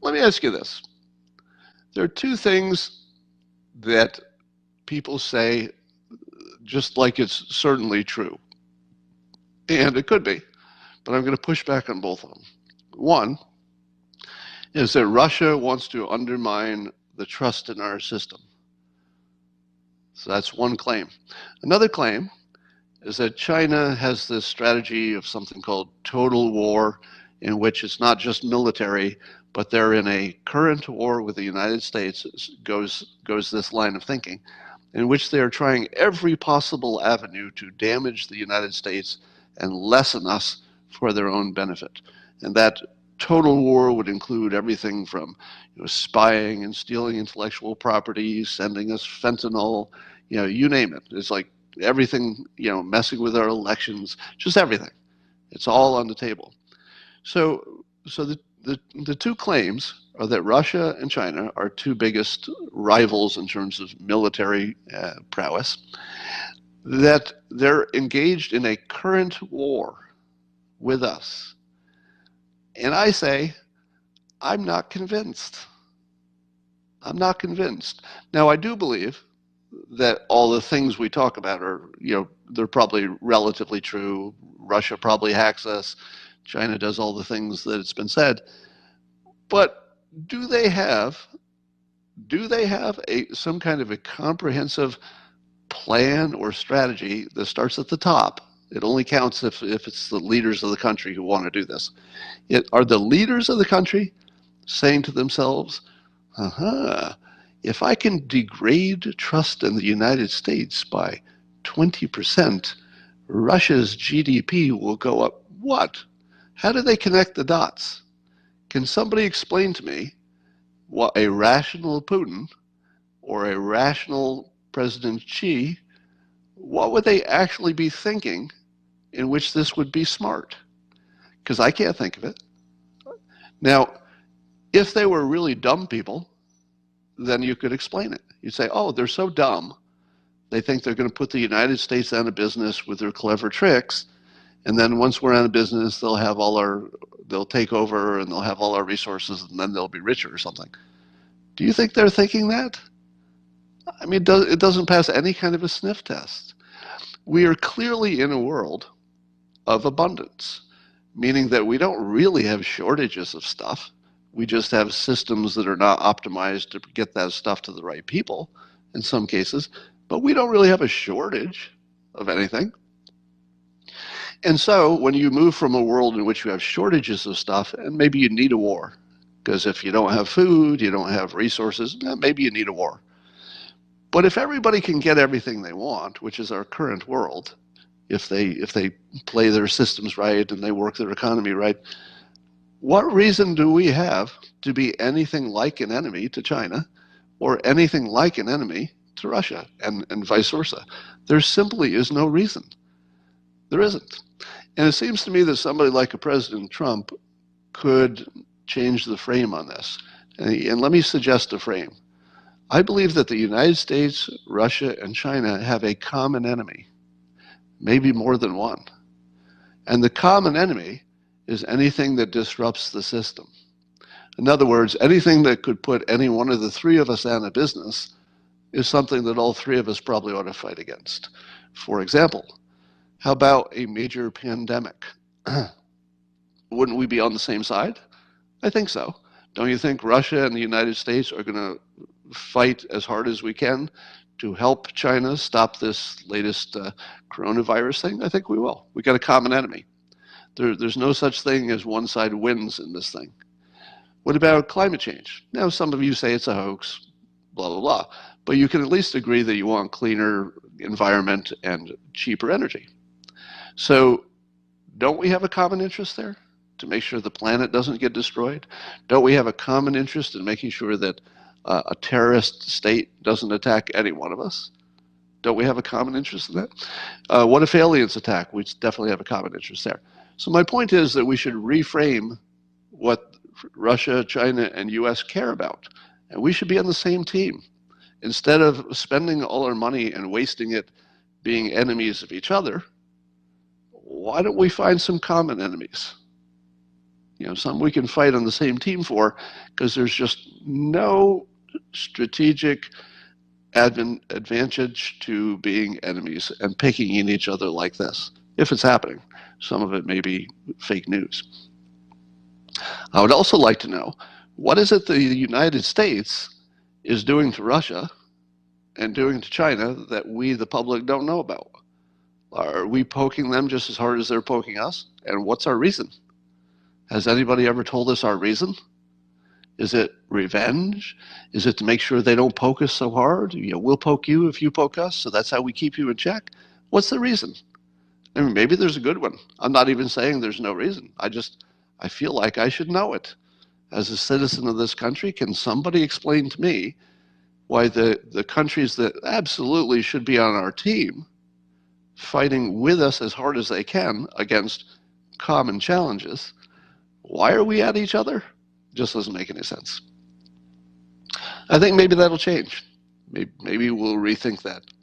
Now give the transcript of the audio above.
let me ask you this. There are two things that people say just like it's certainly true. And it could be, but I'm going to push back on both of them. One is that Russia wants to undermine the trust in our system. So that's one claim. Another claim is that China has this strategy of something called total war, in which it's not just military, but they're in a current war with the United States, goes this line of thinking, in which they are trying every possible avenue to damage the United States and lessen us for their own benefit. And that total war would include everything from spying and stealing intellectual property, sending us fentanyl, you name it. It's like everything, messing with our elections, just everything. It's all on the table. So the two claims are that Russia and China are two biggest rivals in terms of military prowess, that they're engaged in a current war with us. And I say, I'm not convinced. I'm not convinced. Now, I do believe that all the things we talk about are, they're probably relatively true. Russia probably hacks us. China does all the things that it's been said. But do they have some kind of a comprehensive plan or strategy that starts at the top? It only counts if it's the leaders of the country who want to do this. Are the leaders of the country saying to themselves, if I can degrade trust in the United States by 20%, Russia's GDP will go up? What? How do they connect the dots? Can somebody explain to me what a rational Putin or a rational President Xi, what would they actually be thinking in which this would be smart? Because I can't think of it. Now, if they were really dumb people, then you could explain it. You'd say, oh, they're so dumb. They think they're going to put the United States out of business with their clever tricks. And then once we're out of business, they'll take over and they'll have all our resources and then they'll be richer or something. Do you think they're thinking that? I mean, it doesn't pass any kind of a sniff test. We are clearly in a world of abundance, meaning that we don't really have shortages of stuff. We just have systems that are not optimized to get that stuff to the right people in some cases, but we don't really have a shortage of anything. And so when you move from a world in which you have shortages of stuff, and maybe you need a war, because if you don't have food, you don't have resources, maybe you need a war. But if everybody can get everything they want, which is our current world, if they play their systems right and they work their economy right, what reason do we have to be anything like an enemy to China or anything like an enemy to Russia and vice versa? There simply is no reason. There isn't. And it seems to me that somebody like a President Trump could change the frame on this. And let me suggest a frame. I believe that the United States, Russia, and China have a common enemy, maybe more than one. And the common enemy is anything that disrupts the system. In other words, anything that could put any one of the three of us out of business is something that all three of us probably ought to fight against. For example, how about a major pandemic? Wouldn't we be on the same side? I think so. Don't you think Russia and the United States are going to fight as hard as we can to help China stop this latest coronavirus thing? I think we will. We got a common enemy. There's no such thing as one side wins in this thing. What about climate change? Now, some of you say it's a hoax, blah, blah, blah. But you can at least agree that you want cleaner environment and cheaper energy. So don't we have a common interest there to make sure the planet doesn't get destroyed? Don't we have a common interest in making sure that a terrorist state doesn't attack any one of us? Don't we have a common interest in that? What if aliens attack? We definitely have a common interest there. So my point is that we should reframe what Russia, China, and US care about. And we should be on the same team. Instead of spending all our money and wasting it being enemies of each other, why don't we find some common enemies? some we can fight on the same team for, because there's just no strategic advantage to being enemies and picking at each other like this, if it's happening. Some of it may be fake news. I would also like to know, what is it the United States is doing to Russia and doing to China that we, the public, don't know about? Are we poking them just as hard as they're poking us? And what's our reason? Has anybody ever told us our reason? Is it revenge? Is it to make sure they don't poke us so hard? We'll poke you if you poke us, so that's how we keep you in check. What's the reason? I mean, maybe there's a good one. I'm not even saying there's no reason. I feel like I should know it. As a citizen of this country, can somebody explain to me why the countries that absolutely should be on our team, fighting with us as hard as they can against common challenges, why are we at each other? Just doesn't make any sense. I think maybe that'll change. Maybe we'll rethink that.